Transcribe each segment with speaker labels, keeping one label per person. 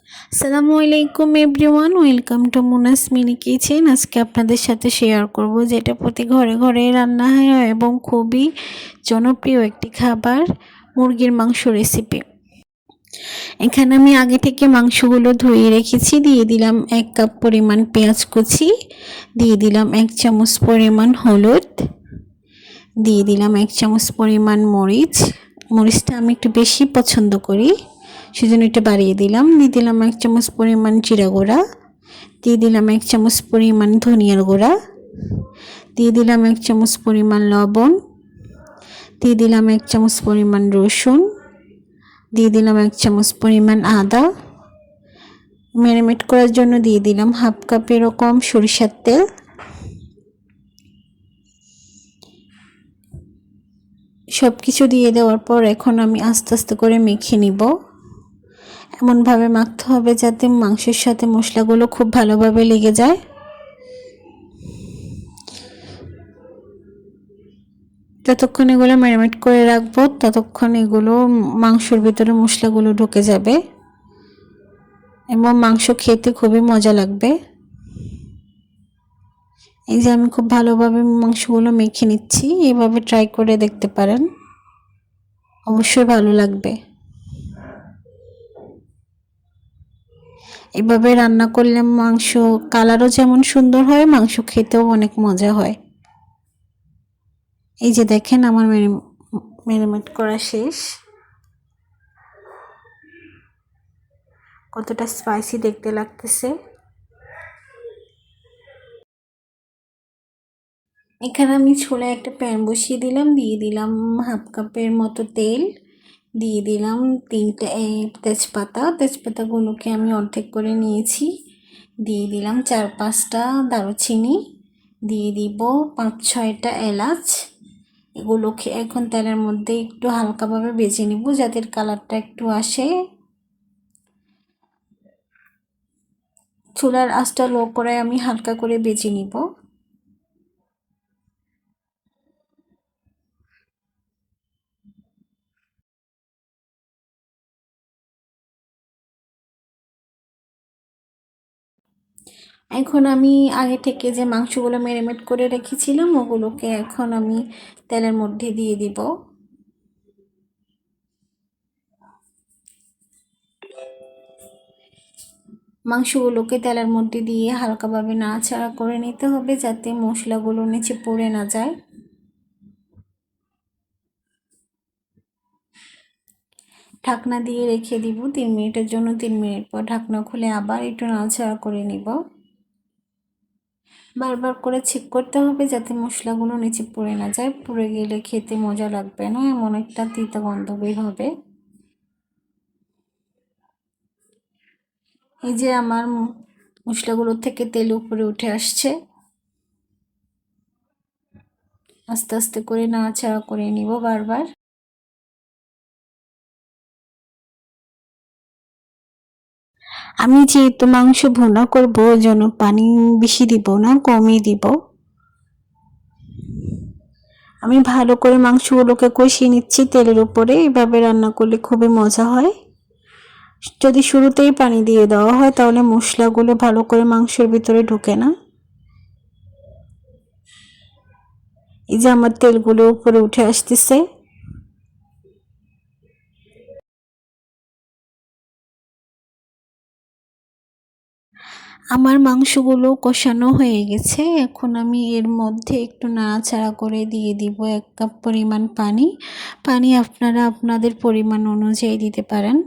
Speaker 1: আসসালামু আলাইকুম everyone, welcome to Muna's mini kitchen. আজকে আপনাদের সাথে শেয়ার করব যেটা প্রতি ঘরে ঘরে রান্না হয় এবং খুবই জনপ্রিয় একটি খাবার, মুরগির মাংস রেসিপি। এখানে আমি আগে থেকে মাংসগুলো ধুয়ে রেখেছি। দিয়ে দিলাম 1 কাপ পরিমাণ পেঁয়াজ কুচি, দিয়ে দিলাম 1 চামচ পরিমাণ হলুদ, দিয়ে দিলাম 1 চামচ পরিমাণ মরিচটা আমি একটু বেশি পছন্দ করি, সেজন্য এটা বাড়িয়ে দিলাম। দিয়ে দিলাম 1 চামচ পরিমাণ জিরা গুঁড়া, দিয়ে দিলাম 1 চামচ পরিমাণ ধনিয়ার গুঁড়া, দিয়ে দিলাম 1 চামচ পরিমাণ লবণ, দিয়ে দিলাম 1 চামচ পরিমাণ রসুন, দিয়ে দিলাম 1 চামচ পরিমাণ আদা। ম্যারিনেট করার জন্য দিয়ে দিলাম 1/2 কাপ এরকম সরিষার তেল। সব কিছু দিয়ে দেওয়ার পর এখন আমি আস্তে আস্তে করে মেখে নিব। এমনভাবে মাখতে হবে যাতে মাংসের সাথে মশলাগুলো খুব ভালোভাবে লেগে যায়। যতক্ষণ এগুলো ম্যারিনেট করে রাখবো ততক্ষণ এগুলো মাংসের ভিতরে মশলাগুলো ঢুকে যাবে এবং মাংস খেতে খুবই মজা লাগবে। এই যে আমি খুব ভালোভাবে মাংসগুলো মেখে নিচ্ছি, এভাবে ট্রাই করে দেখতে পারেন, অবশ্যই ভালো লাগবে। এভাবে রান্না করলে মাংস কালারও যেমন সুন্দর হয়, মাংস খেতেও অনেক মজা হয়। এই যে দেখেন আমার ম্যারিনেট করা শেষ। কতটা স্পাইসি দেখতে লাগতেছে। এখানে আমি চুলায় একটা প্যান বসিয়ে দিলাম, দিয়ে দিলাম 1/2 কাপের মতো তেল, দিয়ে দিলাম 3টে তেজপাতাগুলোকে আমি অর্ধেক করে নিয়েছি, দিয়ে দিলাম 4-5টা দারুচিনি, দিয়ে দিব 5-6টা এলাচ। এগুলোকে এখন তেলের মধ্যে একটু হালকাভাবে ভেজে নিব যাতে কালারটা একটু আসে। চুলার আঁচটা লো করে আমি হালকা করে ভেজে নিব। এখন আমি আগে থেকে যে মাংসগুলো ম্যারিনেট করে রেখেছিলাম ওগুলোকে এখন আমি তেলের মধ্যে দিয়ে দিব। মাংসগুলোকে তেলের মধ্যে দিয়ে হালকাভাবে নাড়াচাড়া করে নিতে হবে যাতে মশলাগুলো নিচে পড়ে না যায়। ঢাকনা দিয়ে রেখে দিব 3 মিনিটের জন্য। 3 মিনিট পর ঢাকনা খুলে আবার একটু নাড়াচাড়া করে নিব। বারবার করে চেক করতে হবে যাতে মশলাগুলো নিচে পড়ে না যায়, পুড়ে গেলে খেতে মজা লাগবে না, এমন একটা তিতা গন্ধ বের হবে। এই যে আমার মশলাগুলো থেকে তেল উপরে উঠে আসছে। আস্তে আস্তে করে নাড়াচাড়া করে নিব বারবার। আমি যেহেতু মাংস ভুনা করব জন্য পানি বেশি দিব না, কমই দিব। আমি ভালো করে মাংসগুলোকে কষিয়ে নিচ্ছি তেলের উপরে। এভাবে রান্না করলে খুবই মজা হয়। যদি শুরুতেই পানি দিয়ে দেওয়া হয় তাহলে মশলাগুলো ভালো করে মাংসের ভিতরে ঢোকে না। এই যে আমার তেলগুলো উপরে উঠে আসতেছে। আমার মাংসগুলো কষানো হয়ে গেছে। এখন আমি এর মধ্যে একটু নাড়াচাড়া করে দিয়ে দিব 1 কাপ পরিমাণ পানি। পানি আপনারা আপনাদের পরিমাণ অনুযায়ী দিতে পারেন।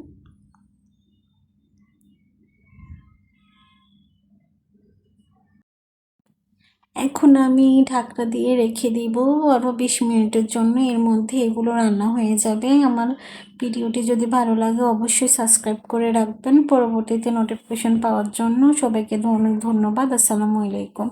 Speaker 1: এখন আমি ঢাকনা দিয়ে রেখে দিব আরও 20 মিনিটের জন্য। এর মধ্যে এগুলো রান্না হয়ে যাবে। আমার ভিডিওটি যদি ভালো লাগে অবশ্যই সাবস্ক্রাইব করে রাখবেন পরবর্তীতে নোটিফিকেশন পাওয়ার জন্য। সবাইকে অনেক ধন্যবাদ। আসসালামু আলাইকুম।